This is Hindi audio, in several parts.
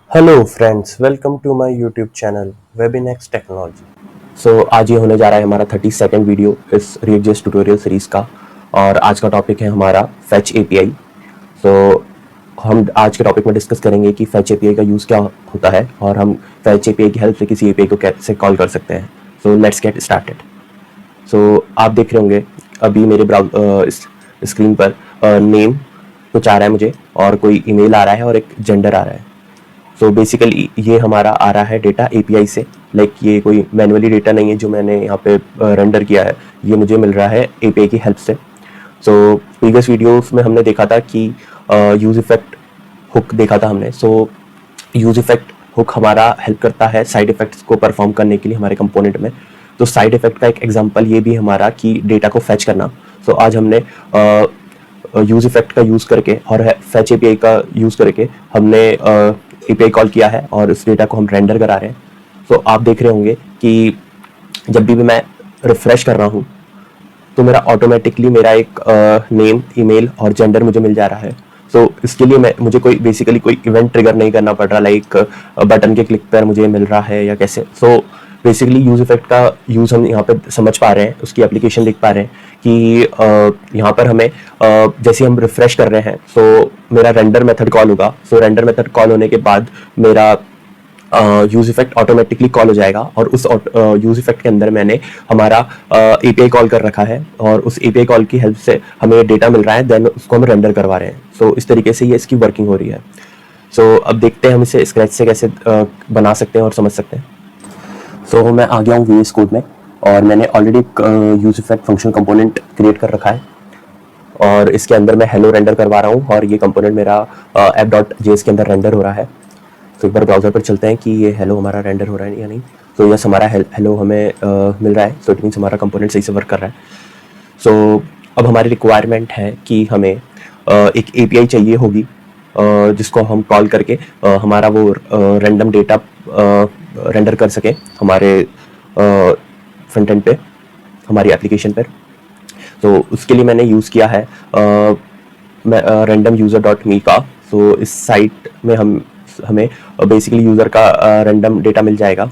Hello friends, welcome to my YouTube channel Webinex technology. आज ये होने जा रहा है हमारा 32nd वीडियो इस रिएक्ट.जेएस ट्यूटोरियल सीरीज़ का। और आज का टॉपिक है हमारा फैच एपीआई। हम आज के टॉपिक में डिस्कस करेंगे कि फैच एपीआई का यूज़ क्या होता है और हम फैच एपीआई की हेल्प से किसी एपीआई को कैसे कॉल कर सकते हैं। Let's get started. आप देख रहे होंगे अभी मेरे स्क्रीन पर नेम कुछ आ रहा है मुझे, और कोई ईमेल आ रहा है और एक जेंडर आ रहा है। बेसिकली ये हमारा आ रहा है डेटा एपीआई से। ये कोई मैन्युअली डेटा नहीं है जो मैंने यहाँ पे रेंडर किया है, ये मुझे मिल रहा है एपीआई की हेल्प से। प्रीवियस वीडियोस में हमने देखा था कि यूज इफेक्ट हुक देखा था हमने। यूज इफेक्ट हुक हमारा हेल्प करता है साइड इफेक्ट्स को परफॉर्म करने के लिए हमारे कंपोनेंट में। साइड इफेक्ट का एक एग्जांपल ये भी हमारा कि डेटा को फैच करना। आज हमने यूज इफेक्ट का यूज़ करके और फैच एपीआई का यूज़ करके हमने एपीआई कॉल किया है और इस डेटा को हम रेंडर करा रहे हैं। आप देख रहे होंगे कि जब भी मैं रिफ्रेश कर रहा हूँ तो मेरा ऑटोमेटिकली मेरा एक नेम, ईमेल और जेंडर मुझे मिल जा रहा है। इसके लिए मुझे बेसिकली कोई इवेंट ट्रिगर नहीं करना पड़ रहा, बटन के क्लिक पर मुझे मिल रहा है या कैसे। बेसिकली यूज इफेक्ट का यूज़ हम यहाँ पे समझ पा रहे हैं, उसकी एप्लीकेशन देख पा रहे हैं कि यहाँ पर हमें जैसे हम रिफ्रेश कर रहे हैं मेरा रेंडर मेथड कॉल होगा। रेंडर मेथड कॉल होने के बाद मेरा यूज इफेक्ट ऑटोमेटिकली कॉल हो जाएगा और उस यूज इफेक्ट के अंदर मैंने हमारा एपीआई कॉल कर रखा है और उस एपीआई कॉल की हेल्प से हमें डेटा मिल रहा है, देन उसको हम रेंडर करवा रहे हैं। इस तरीके से ये इसकी वर्किंग हो रही है। अब देखते हैं हम इसे स्क्रैच से कैसे बना सकते हैं और समझ सकते हैं। मैं आ गया हूँ VS कोड में और मैंने already use effect function component create कर रखा है और इसके अंदर मैं हेलो रेंडर करवा रहा हूँ और ये कंपोनेंट मेरा app.js के अंदर रेंडर हो रहा है। एक बार ब्राउजर पर चलते हैं कि ये हेलो हमारा रेंडर हो रहा है या नहीं। यस, हमारा हेलो हमें मिल रहा है। इट मीन्स हमारा कंपोनेंट सही से वर्क कर रहा है। अब हमारी रिक्वायरमेंट है कि हमें एक एपीआई चाहिए होगी जिसको हम कॉल करके हमारा वो रैंडम डेटा रेंडर कर सके हमारे फ्रंट एंड पे, हमारी एप्लीकेशन पर। उसके लिए मैंने यूज़ किया है रैंडम यूज़र डॉट मी का। इस साइट में हमें बेसिकली यूज़र का रैंडम डेटा मिल जाएगा।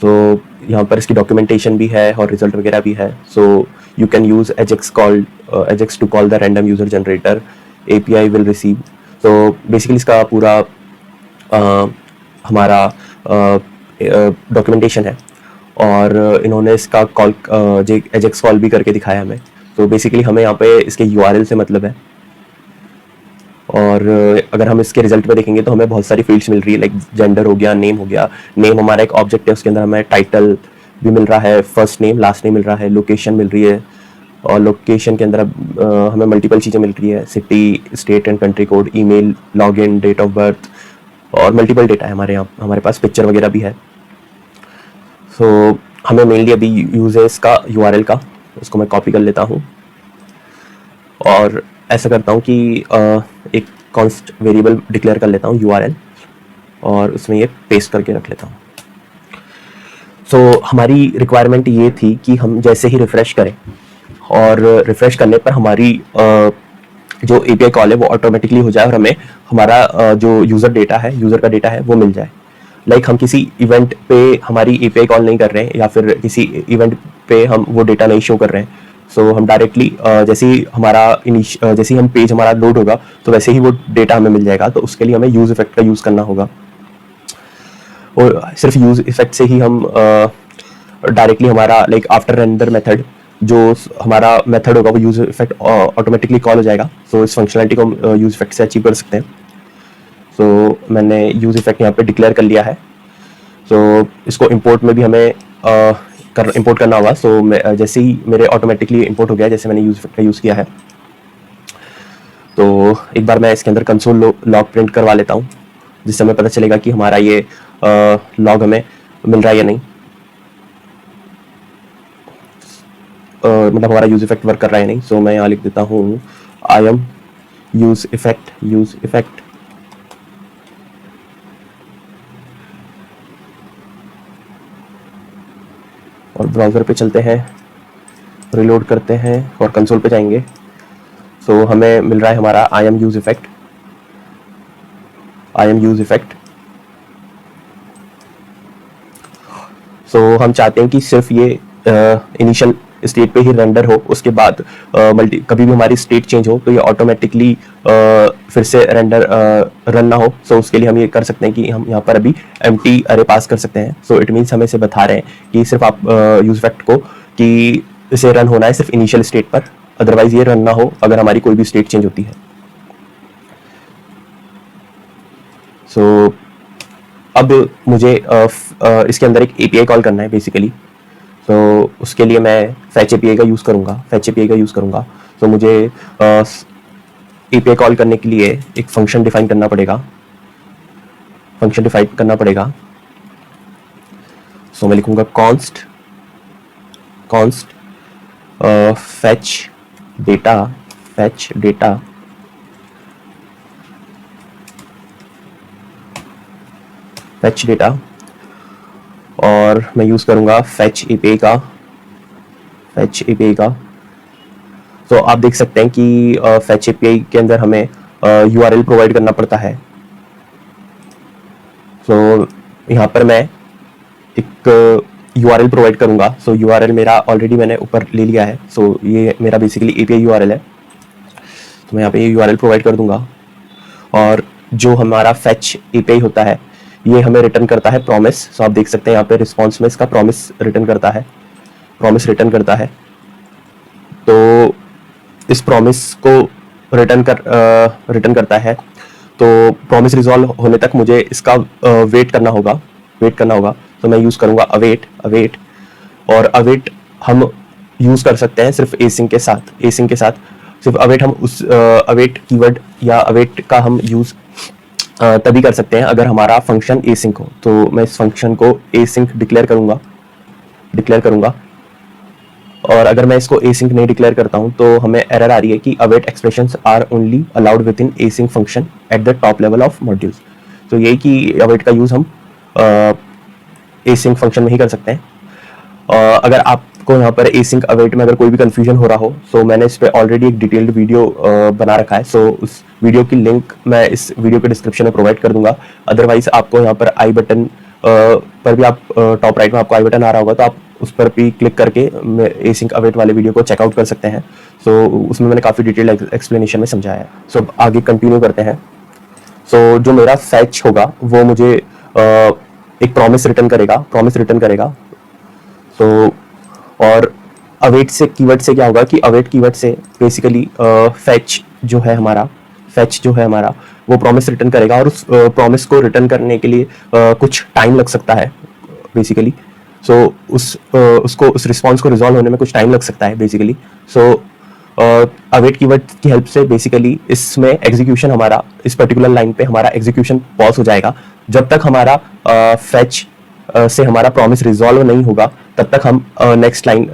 यहाँ पर इसकी डॉक्यूमेंटेशन भी है और रिजल्ट वगैरह भी है। You can use AJAX to call the random user generator, API will receive. Basically इसका पूरा हमारा डॉक्यूमेंटेशन है और इन्होंने इसका कॉल एजेक्स कॉल भी करके दिखाया हमें। बेसिकली हमें यहाँ पे इसके यूआरएल से मतलब है। और अगर हम इसके रिजल्ट में देखेंगे तो हमें बहुत सारी फील्ड्स मिल रही है, लाइक जेंडर हो गया, नेम हो गया। नेम हमारा एक ऑब्जेक्ट है, उसके अंदर हमें टाइटल भी मिल रहा है, फर्स्ट नेम लास्ट नेम मिल रहा है, लोकेशन मिल रही है और लोकेशन के अंदर हमें मल्टीपल चीज़ें मिल रही है, city, state and country code, email, login, date of birth और मल्टीपल डेटा है हमारे पास पिक्चर वगैरह भी है। हमें मेनली अभी यूज़ है इसका यूआरएल का। उसको मैं कॉपी कर लेता हूँ और ऐसा करता हूँ कि एक कॉन्स्ट वेरिएबल डिक्लेयर कर लेता हूँ यूआरएल और उसमें ये पेस्ट करके रख लेता हूँ। हमारी रिक्वायरमेंट ये थी कि हम जैसे ही रिफ्रेश करें और रिफ्रेश करने पर हमारी जो एपीआई कॉल है वो ऑटोमेटिकली हो जाए और हमें हमारा जो यूज़र का डेटा है वो मिल जाए। हम किसी इवेंट पे हमारी एपीआई कॉल नहीं कर रहे हैं या फिर किसी इवेंट पे हम वो डेटा नहीं शो कर रहे हैं। हम डायरेक्टली जैसे ही हम पेज हमारा लोड होगा तो वैसे ही वो डेटा हमें मिल जाएगा। उसके लिए हमें यूज इफेक्ट का यूज़ करना होगा और सिर्फ यूज इफेक्ट से ही हम डायरेक्टली हमारा आफ्टर रेंडर मेथड जो हमारा मेथड होगा वो यूज इफेक्ट ऑटोमेटिकली कॉल हो जाएगा। इस फंक्शनलिटी को हम यूज इफेक्ट से अचीव कर सकते हैं। मैंने यूज इफेक्ट यहाँ पे डिक्लेयर कर लिया है। इसको इंपोर्ट में भी हमें इंपोर्ट करना होगा। जैसे ही मेरे ऑटोमेटिकली इंपोर्ट हो गया, जैसे मैंने यूज इफेक्ट का यूज़ किया है। एक बार मैं इसके अंदर कंसोल लॉग प्रिंट करवा लेता हूँ जिससे हमें पता चलेगा कि हमारा ये लॉग हमें मिल रहा है या नहीं, मतलब हमारा यूज इफेक्ट वर्क कर रहा है या नहीं। मैं यहाँ लिख देता हूँ आई एम यूज इफेक्ट और ब्राउज़र पे चलते हैं, रिलोड करते हैं और कंसोल पे जाएंगे। हमें मिल रहा है हमारा आई एम यूज इफेक्ट। सो हम चाहते हैं कि सिर्फ ये इनिशियल स्टेट पे ही रेंडर हो, उसके बाद कभी भी हमारी स्टेट चेंज हो तो ये ऑटोमेटिकली फिर से रेंडर रन ना हो। सो उसके लिए हम ये कर सकते हैं कि हम यहाँ पर अभी एम्प्टी अरे पास कर सकते हैं। सो इट मीन्स हमें इसे बता रहे हैं कि सिर्फ आप यूज इफेक्ट को कि इसे रन होना है सिर्फ इनिशियल स्टेट पर, अदरवाइज ये रन ना हो अगर हमारी कोई भी स्टेट चेंज होती है। सो अब मुझे इसके अंदर एक एपीआई कॉल करना है बेसिकली। तो उसके लिए मैं फैच एपीआई का यूज़ करूँगा। तो मुझे एपीआई कॉल करने के लिए एक फंक्शन डिफाइन करना पड़ेगा। सो मैं लिखूँगा कॉन्स्ट फैच डेटा और मैं यूज़ करूँगा फैच एपीआई का। तो आप देख सकते हैं कि फैच एपीआई के अंदर हमें यूआरएल प्रोवाइड करना पड़ता है। तो यहाँ पर मैं एक यूआरएल प्रोवाइड करूँगा। सो यूआरएल मेरा ऑलरेडी मैंने ऊपर ले लिया है। सो ये मेरा बेसिकली एपीआई यूआरएल है। तो मैं यहाँ पे यूआरएल प्रोवाइड कर दूंगा और जो हमारा फैच एपीआई होता है ये हमें रिटर्न करता है प्रॉमिस। सो आप देख सकते हैं यहाँ पे रिस्पॉन्स में इसका प्रॉमिस रिटर्न करता है। तो इस प्रॉमिस को रिटर्न करता है। तो प्रॉमिस रिजॉल्व होने तक मुझे इसका वेट करना होगा। तो मैं यूज़ करूँगा अवेट। और अवेट हम यूज़ कर सकते हैं सिर्फ एसिंग के साथ। सिर्फ अवेट हम उस अवेट कीवर्ड या अवेट का हम यूज़ तभी कर सकते हैं अगर हमारा फंक्शन एसिंक हो। तो मैं इस फंक्शन को एसिंक डिक्लेयर करूंगा। और अगर मैं इसको एसिंक नहीं डिक्लेयर करता हूं तो हमें एरर आ रही है कि await expressions are only allowed within async function at the top level of modules. तो यही कि अवेट का यूज़ हम एसिंक फंक्शन में ही कर सकते हैं। अगर आपको यहाँ पर एसिंक अवेट में अगर कोई भी कंफ्यूजन हो रहा हो तो मैंने इस पर ऑलरेडी एक डिटेल्ड वीडियो बना रखा है। सो उस वीडियो की लिंक मैं इस वीडियो के डिस्क्रिप्शन में प्रोवाइड कर दूंगा। अदरवाइज आपको यहाँ पर आई बटन पर भी आप टॉप राइट में आपको आई बटन आ रहा होगा तो आप उस पर भी क्लिक करके एसिंक अवेट वाले वीडियो को चेकआउट कर सकते हैं। सो उसमें मैंने काफ़ी डिटेल्ड एक्सप्लेनेशन में समझाया है। सो आगे कंटिन्यू करते हैं। सो जो मेरा फैच होगा वो मुझे एक प्रॉमिस रिटर्न करेगा। सो और अवेट से कीवर्ड से क्या होगा कि अवेट कीवर्ड से बेसिकली फैच जो है हमारा वो प्रॉमिस रिटर्न करेगा। और उस प्रॉमिस को रिटर्न करने के लिए कुछ टाइम लग सकता है बेसिकली। सो उस रिस्पॉन्स को रिजॉल्व होने में कुछ टाइम लग सकता है बेसिकली। सो अवेट कीवर्ड की हेल्प से बेसिकली इसमें एग्जीक्यूशन हमारा इस पर्टिकुलर लाइन पे हमारा एग्जीक्यूशन पॉज हो जाएगा। जब तक हमारा फैच से हमारा प्रॉमिस रिजॉल्व नहीं होगा तब तक हम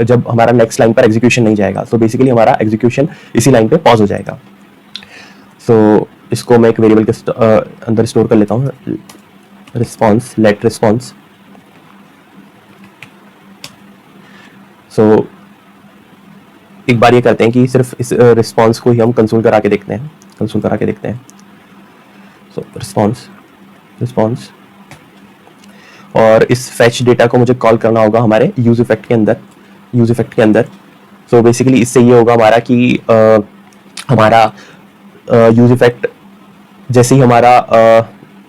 जब हमारा नेक्स्ट लाइन पर एग्जीक्यूशन नहीं जाएगा। सो बेसिकली हमारा एग्जीक्यूशन इसी लाइन पे पॉज हो जाएगा। सो इसको मैं एक वेरिएबल के अंदर स्टोर कर लेता हूँ, लेट रिस्पॉन्स। सो एक बार ये करते हैं कि सिर्फ इस रिस्पॉन्स को ही हम कंसोल करा के देखते हैं। सो रिस्पॉन्स और इस फैच डेटा को मुझे कॉल करना होगा हमारे यूज इफेक्ट के अंदर। सो बेसिकली इससे ये होगा हमारा कि हमारा यूज इफेक्ट जैसे ही हमारा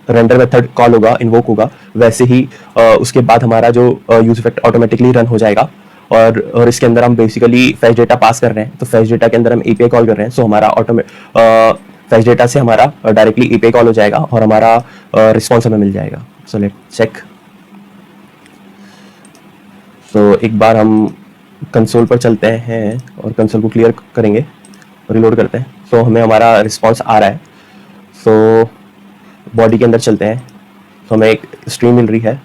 रेंडर मेथड कॉल होगा, इन्वोक होगा, वैसे ही उसके बाद हमारा जो यूज इफेक्ट ऑटोमेटिकली रन हो जाएगा। और इसके अंदर हम बेसिकली फैच डेटा पास कर रहे हैं। तो फैच डेटा के अंदर हम एपीआई कॉल कर रहे हैं। सो हमारा फैच डेटा से हमारा डायरेक्टली एपीआई कॉल हो जाएगा और हमारा रिस्पॉन्स हमें मिल जाएगा। So let check. सो एक बार हम कंसोल पर चलते हैं और कंसोल को क्लियर करेंगे और रिलोड करते हैं। सो हमें हमारा रिस्पॉन्स आ रहा है। सो बॉडी के अंदर चलते हैं। तो हमें एक स्ट्रीम मिल रही है।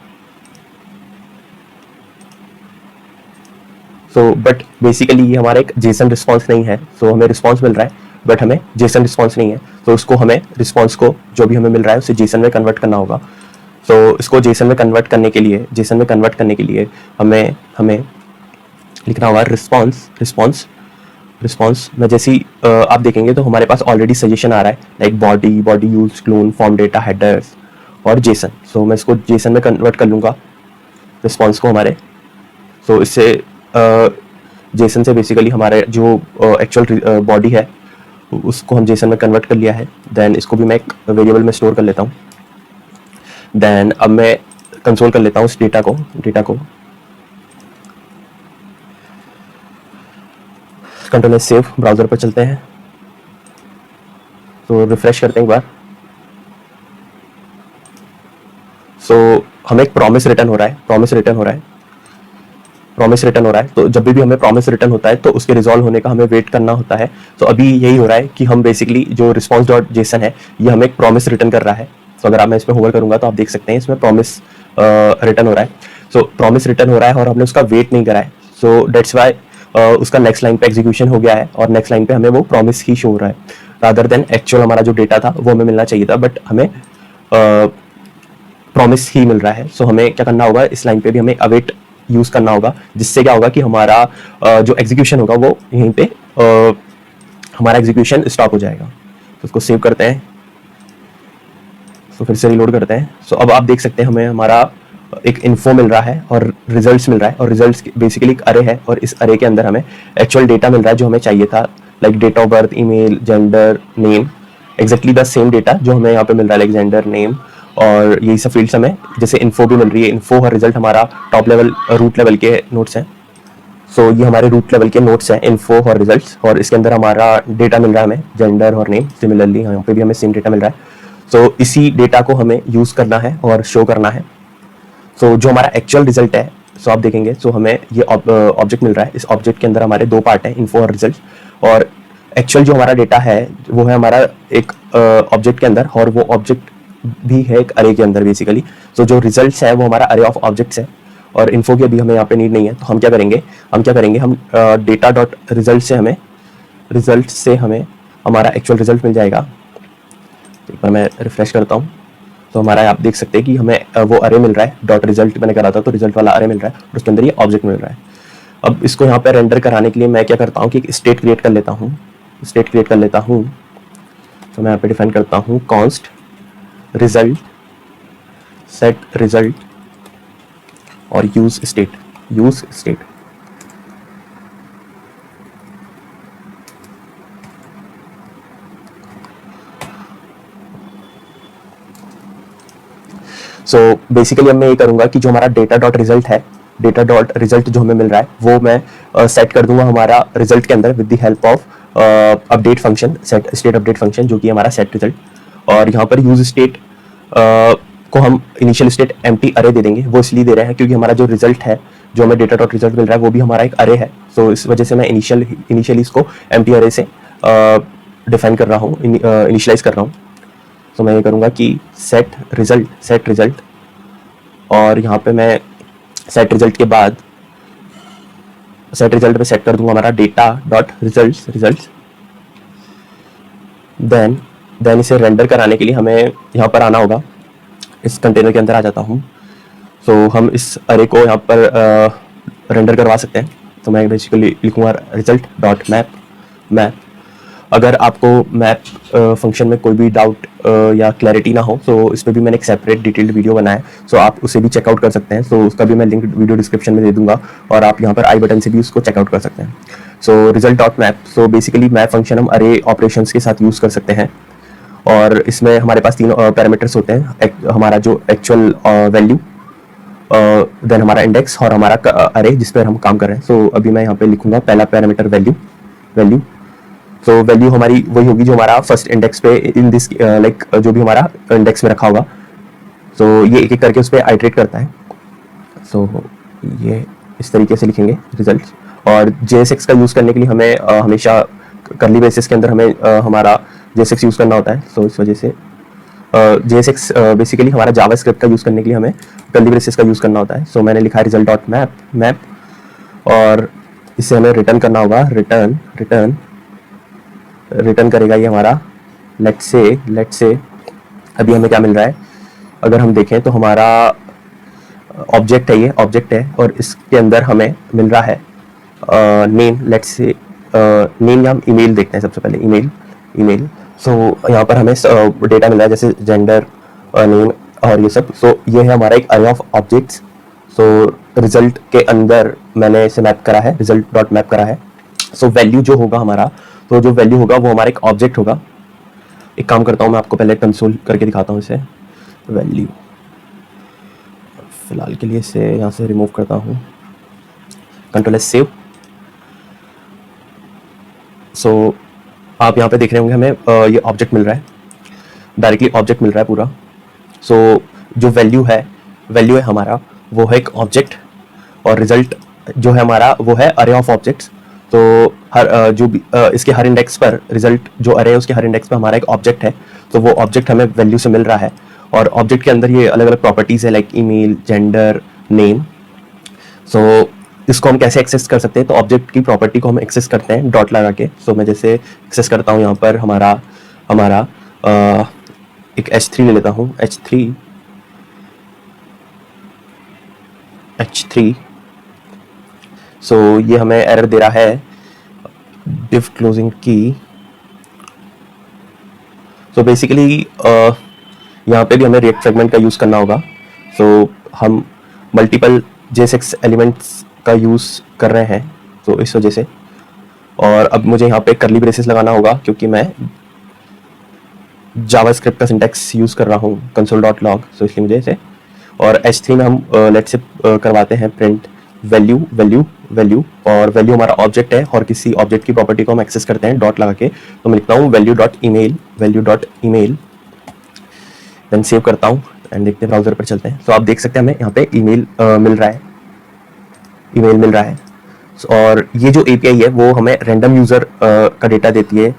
सो बट बेसिकली ये हमारा एक जेसन रिस्पॉन्स नहीं है। सो हमें रिस्पॉन्स मिल रहा है बट हमें जेसन रिस्पॉन्स नहीं है। तो उसको हमें रिस्पॉन्स को जो भी हमें मिल रहा है उसे जेसन में कन्वर्ट करना होगा। तो इसको जेसन में कन्वर्ट करने के लिए हमें लिखना होगा रिस्पॉन्स में। जैसे ही आप देखेंगे तो हमारे पास ऑलरेडी सजेशन आ रहा है like body use clone form data headers और जेसन। सो मैं इसको जेसन में कन्वर्ट कर लूँगा रिस्पॉन्स को हमारे। सो इससे जेसन से बेसिकली हमारे जो एक्चुअल बॉडी है उसको हम जेसन में कन्वर्ट कर लिया है। देन इसको भी मैं एक वेरिएबल में स्टोर कर लेता हूँ। देन अब मैं कंसोल कर लेता हूँ इस डेटा को कंट्रोल एस सेव, ब्राउजर पर चलते हैं, तो रिफ्रेश करते हैं एक बार। सो हमें एक प्रॉमिस रिटर्न हो रहा है। तो जब भी हमें प्रॉमिस रिटर्न होता है तो उसके रिजॉल्व होने का हमें वेट करना होता है। तो अभी यही हो रहा है कि हम बेसिकली जो रिस्पॉन्स डॉट जेसन है ये हमें एक प्रॉमिस रिटर्न कर रहा है। तो अगर मैं इस पर होवर करूंगा तो आप देख सकते हैं इसमें प्रॉमिस रिटर्न हो रहा है। सो प्रॉमिस रिटर्न हो रहा है और हमने उसका वेट नहीं करा है। सो डेट्स वाई उसका नेक्स्ट लाइन पे एग्जीक्यूशन हो गया है और नेक्स्ट लाइन पे हमें वो प्रॉमिस ही शो हो रहा है रादर देन एक्चुअल हमारा जो डेटा था वो हमें मिलना चाहिए था, बट हमें प्रॉमिस ही मिल रहा है। सो हमें क्या करना होगा, इस लाइन पे भी हमें अवेट यूज करना होगा, जिससे क्या होगा कि हमारा जो एग्जीक्यूशन होगा वो यहीं पे हमारा एग्जीक्यूशन स्टॉप हो जाएगा। तो उसको सेव करते हैं, तो फिर से रिलोड करते हैं। सो अब आप देख सकते हैं हमें हमारा एक इन्फो मिल रहा है और रिजल्ट्स मिल रहा है, और रिजल्ट्स बेसिकली एक अरे है और इस अरे के अंदर हमें एक्चुअल डेटा मिल रहा है जो हमें चाहिए था, like date of birth, email, gender, name, exactly the same data जो हमें यहाँ पे मिल रहा है, लाइक जेंडर, नेम, और यही सब फील्ड्स हमें जैसे इन्फो भी मिल रही है। इन्फो और रिजल्ट हमारा टॉप लेवल रूट लेवल के नोट्स हैं। सो ये हमारे रूट लेवल के नोट्स हैं, इन्फो और रिजल्ट्स, और इसके अंदर हमारा डेटा मिल रहा है हमें जेंडर और नेम। सिमिलरली यहाँ पे भी हमें सेम डेटा मिल रहा है। सो इसी डेटा को हमें यूज करना है और शो करना है। सो जो हमारा एक्चुअल रिजल्ट है, सो आप देखेंगे सो हमें ये ऑब्जेक्ट मिल रहा है। इस ऑब्जेक्ट के अंदर हमारे दो पार्ट हैं, इन्फो और रिजल्ट, और एक्चुअल जो हमारा डेटा है वो है हमारा एक ऑब्जेक्ट के अंदर, और वो ऑब्जेक्ट भी है एक अरे के अंदर बेसिकली। सो जो रिजल्ट्स है वो हमारा अरे ऑफ ऑब्जेक्ट्स है, और इन्फो की अभी हमें यहाँ पे नीड नहीं है। तो हम क्या करेंगे, हम डेटा डॉट रिजल्ट से हमें हमारा एक्चुअल रिजल्ट मिल जाएगा। एक बार मैं रिफ्रेश करता हूँ, तो हमारा आप देख सकते हैं कि हमें वो अरे मिल रहा है, डॉट रिजल्ट मैंने करा था तो रिजल्ट वाला अरे मिल रहा है, और उसके अंदर ये ऑब्जेक्ट मिल रहा है। अब इसको यहाँ पे रेंडर कराने के लिए मैं क्या करता हूँ कि एक स्टेट क्रिएट कर लेता हूँ। तो मैं यहाँ पे डिफाइन करता हूँ कॉन्स्ट रिजल्ट, सेट रिजल्ट और यूज स्टेट। सो बेसिकली अब मैं ये करूंगा कि जो हमारा डेटा डॉट रिजल्ट जो हमें मिल रहा है वो मैं सेट कर दूंगा हमारा रिजल्ट के अंदर with the help of update function, set state update function, जो कि हमारा सेट रिजल्ट। और यहाँ पर यूज स्टेट को हम इनिशियल स्टेट एम्प्टी अरे दे देंगे। वो इसलिए दे रहे हैं क्योंकि हमारा जो रिजल्ट है, जो हमें डेटा डॉट रिजल्ट मिल रहा है, वो भी हमारा एक अरे है। सो इस वजह से मैं इनिशियली इसको एम्प्टी अरे से डिफाइन कर रहा हूँ, इनिशियलाइज कर रहा हूँ। तो मैं ये करूँगा कि सेट रिजल्ट, और यहाँ पे मैं सेट रिजल्ट के बाद सेट रिजल्ट पे सेट कर दूंगा हमारा डेटा डॉट रिजल्ट। देन इसे रेंडर कराने के लिए हमें यहाँ पर आना होगा, इस कंटेनर के अंदर आ जाता हूँ। सो हम इस अरे को यहाँ पर रेंडर करवा सकते हैं। तो मैं बेसिकली लिखूँगा रिजल्ट डॉट मैप। अगर आपको मैप फंक्शन में कोई भी डाउट या क्लैरिटी ना हो तो इस पर भी मैंने एक सेपरेट डिटेल्ड वीडियो बनाया है, सो आप उसे भी चेकआउट कर सकते हैं। सो उसका भी मैं लिंक वीडियो डिस्क्रिप्शन में दे दूंगा, और आप यहाँ पर आई बटन से भी उसको चेकआउट कर सकते हैं। So result dot map, so basically map function हम अरे ऑपरेशंस के साथ यूज़ कर सकते हैं, और इसमें हमारे पास तीन पैरामीटर्स होते हैं, हमारा जो एक्चुअल वैल्यू, देन हमारा इंडेक्स और हमारा अरे जिस पर हम काम कर रहे हैं। सो अभी मैं यहाँ पे लिखूंगा पहला पैरामीटर वैल्यू। तो वैल्यू हमारी वही होगी जो हमारा फर्स्ट इंडेक्स पे इन दिस लाइक जो भी हमारा इंडेक्स में रखा होगा। तो ये एक एक करके उस पर आइट्रेट करता है। सो ये इस तरीके से लिखेंगे रिजल्ट। और JSX का यूज़ करने के लिए हमें हमेशा कर्ली ब्रेसेस के अंदर हमें हमारा JSX यूज़ करना होता है। सो इस वजह से JSX बेसिकली हमारा जावास्क्रिप्ट का यूज़ करने के लिए हमें कर्ली ब्रेसेस का यूज़ करना होता है। सो मैंने लिखा है रिजल्ट डॉट मैप, और इससे हमें रिटर्न करना होगा रिटर्न करेगा ये हमारा लेट्स से अभी हमें क्या मिल रहा है, अगर हम देखें तो हमारा ऑब्जेक्ट है, ये ऑब्जेक्ट है, और इसके अंदर हमें मिल रहा है नेम। लेट्स से नेम या हम ईमेल देखते हैं सबसे पहले, ईमेल। सो यहाँ पर हमें डेटा मिल रहा है जैसे जेंडर, नेम और ये सब। सो ये है हमारा एक अरे ऑफ ऑब्जेक्ट्स। सो रिजल्ट के अंदर मैंने इसे मैप करा है, रिजल्ट डॉट मैप करा है। सो वैल्यू जो होगा हमारा, तो जो वैल्यू होगा वो हमारा एक ऑब्जेक्ट होगा। एक काम करता हूँ, मैं आपको पहले कंसोल करके दिखाता हूँ इसे। वैल्यू फिलहाल के लिए इसे यहाँ से रिमूव करता हूँ, कंट्रोल एस सेव। सो आप यहाँ पे देख रहे होंगे हमें ये ऑब्जेक्ट मिल रहा है, डायरेक्टली ऑब्जेक्ट मिल रहा है पूरा। सो जो वैल्यू है हमारा, वो है एक ऑब्जेक्ट, और रिजल्ट जो है हमारा वो है अरे ऑफ ऑब्जेक्ट्स। तो हर जो भी इसके हर इंडेक्स पर, रिजल्ट जो अरे है उसके हर इंडेक्स पर हमारा एक ऑब्जेक्ट है। तो वो ऑब्जेक्ट हमें वैल्यू से मिल रहा है, और ऑब्जेक्ट के अंदर ये अलग अलग प्रॉपर्टीज़ है, लाइक ईमेल, जेंडर, नेम। सो इसको हम कैसे एक्सेस कर सकते हैं? तो ऑब्जेक्ट की प्रॉपर्टी को हम एक्सेस करते हैं डॉट लगा के। सो मैं जैसे एक्सेस करता हूँ, यहाँ पर हमारा एक h3 ले लेता हूँ, h3। सो ये हमें एरर दे रहा है, div क्लोजिंग की। सो बेसिकली यहाँ पे भी हमें रिएक्ट फ्रेगमेंट का यूज़ करना होगा। सो हम मल्टीपल JSX एलिमेंट्स का यूज़ कर रहे हैं, तो इस वजह से। और अब मुझे यहाँ पे कर्ली ब्रेसेस लगाना होगा, क्योंकि मैं जावास्क्रिप्ट का सिंटैक्स यूज़ कर रहा हूँ, console.log। सो इसलिए मुझे इसे, और h3 में हम लेट से करवाते हैं प्रिंट वैल्यू, और वैल्यू हमारा ऑब्जेक्ट है, और किसी ऑब्जेक्ट की प्रॉपर्टी को हम एक्सेस करते हैं डॉट लगा के। तो मैं लिखता हूँ value dot email, then save करता हूँ एंड देखते हैं, ब्राउजर पर चलते हैं। तो आप देख सकते हैं हमें यहाँ पे ईमेल मिल रहा है। और ये जो API है वो हमें रैंडम यूज़र का डेटा देती है।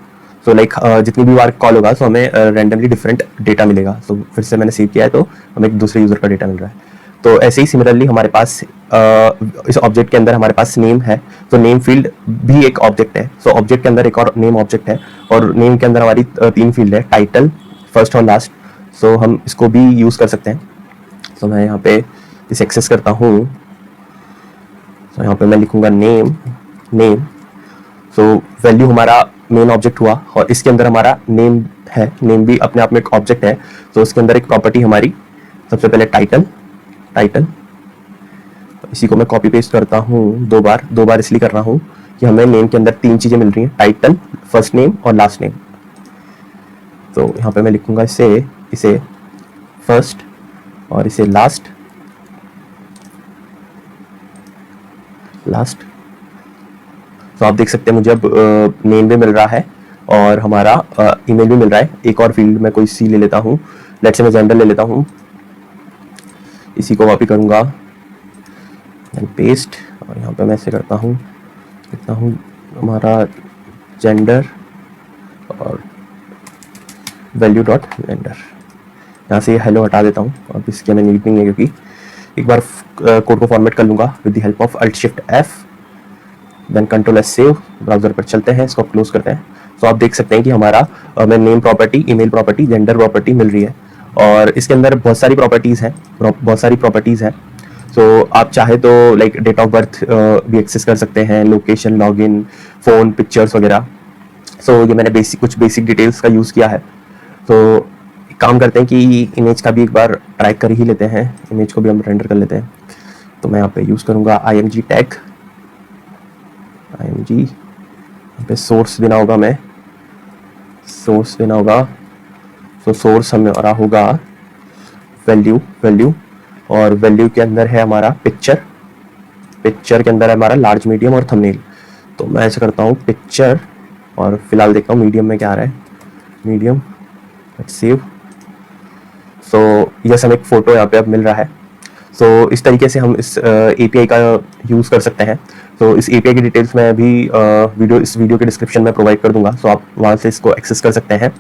सो लाइक जितनी भी बार कॉल होगा, सो हमें रैंडमली डिफरेंट डेटा मिलेगा। सो फिर से मैंने सेव किया है, तो हमें एक दूसरे यूज़र का डेटा मिल रहा है। तो ऐसे ही सिमिलरली हमारे पास इस ऑब्जेक्ट के अंदर हमारे पास नेम है, तो नेम फील्ड भी एक ऑब्जेक्ट है। सो ऑब्जेक्ट के अंदर एक और नेम ऑब्जेक्ट है, और नेम के अंदर हमारी 3 फील्ड है, टाइटल, फर्स्ट और लास्ट। सो हम इसको भी यूज़ कर सकते हैं। सो मैं यहाँ पे इसे एक्सेस करता हूँ। सो यहाँ पे मैं लिखूँगा नेम। सो वैल्यू हमारा मेन ऑब्जेक्ट हुआ, और इसके अंदर हमारा नेम है, नेम भी अपने आप में एक ऑब्जेक्ट है। तो उसके अंदर एक प्रॉपर्टी हमारी सबसे पहले टाइटल। इसी को मैं कॉपी पेस्ट करता हूँ दो बार इसलिए कर रहा हूँ कि हमें नेम के अंदर 3 चीज़ें मिल रही हैं, टाइटल, फर्स्ट नेम और लास्ट नेम। तो यहाँ पे मैं लिखूँगा इसे फर्स्ट और इसे लास्ट। तो आप देख सकते हैं मुझे अब नेम भी मिल रहा है और हमारा ईमेल भी मिल रहा है। एक और फील्ड में कोई सी ले लेता हूँ, लेट्स से मैं जेंडर ले लेता हूँ, इसी को कॉपी करूँगा एंड पेस्ट, और यहाँ पे मैं ऐसे करता हूँ, लिखता हूँ हमारा जेंडर और वैल्यू डॉट जेंडर। यहाँ से ये हेलो हटा देता हूँ, अब इसकी हमें नीड नहीं है, क्योंकि एक बार कोड को फॉर्मेट कर लूँगा with the help of Alt+Shift+F, then control S save. Browser पर चलते हैं, इसको क्लोज करते हैं। तो आप देख सकते हैं कि हमारा हमें name property, email property, gender property मिल रही है, और इसके अंदर बहुत सारी प्रॉपर्टीज़ हैं। सो आप चाहे तो लाइक डेट ऑफ बर्थ भी एक्सेस कर सकते हैं, लोकेशन, लॉगिन, फ़ोन, पिक्चर्स वगैरह। सो ये मैंने कुछ बेसिक डिटेल्स का यूज़ किया है। तो काम करते हैं कि इमेज का भी एक बार ट्राई कर ही लेते हैं, इमेज को भी हम रेंडर कर लेते हैं। तो मैं यहाँ पे यूज़ करूँगा img टैग, यहाँ पे सोर्स देना होगा, तो सोर्स हमारा होगा वैल्यू, और वैल्यू के अंदर है हमारा पिक्चर के अंदर है हमारा लार्ज, मीडियम और थंबनेल। तो मैं ऐसे करता हूँ पिक्चर, और फिलहाल देखता हूँ मीडियम में क्या आ रहा है, medium, let's save. So yes, हमें एक फ़ोटो यहाँ पे अब मिल रहा है। सो इस तरीके से हम इस API का यूज़ कर सकते हैं। तो इस API की डिटेल्स मैं अभी इस वीडियो के डिस्क्रिप्शन में प्रोवाइड कर दूंगा, सो आप वहाँ से इसको एक्सेस कर सकते हैं।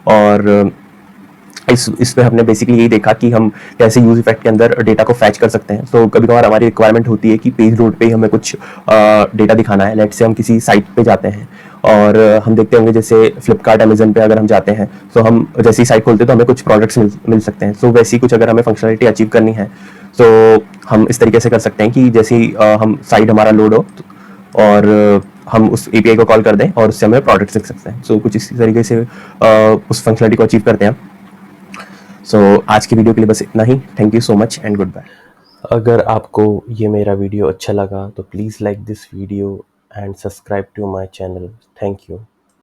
और इसमें हमने बेसिकली यही देखा कि हम कैसे यूज इफेक्ट के अंदर डेटा को फैच कर सकते हैं। सो कभी कभार हमारी रिक्वायरमेंट होती है कि पेज लोड पे ही हमें कुछ डेटा दिखाना है। लेट्स से हम किसी साइट पे जाते हैं और हम देखते होंगे, जैसे फ्लिपकार्ट, अमेजन पे अगर हम जाते हैं, तो हम जैसी साइट खोलते हैं तो हमें कुछ प्रोडक्ट्स मिल सकते हैं। सो वैसी कुछ अगर हमें फंक्शनलिटी अचीव करनी है, तो हम इस तरीके से कर सकते हैं कि जैसे हम साइट हमारा लोड हो और हम उस API को कॉल कर दें और उससे हमें प्रोडक्ट्स दिख सकते हैं। सो कुछ इसी तरीके से उस फंक्शनलिटी को अचीव करते हैं। सो आज की वीडियो के लिए बस इतना ही। Thank you so much and goodbye. अगर आपको ये मेरा वीडियो अच्छा लगा तो please like this video and subscribe to my channel. Thank you.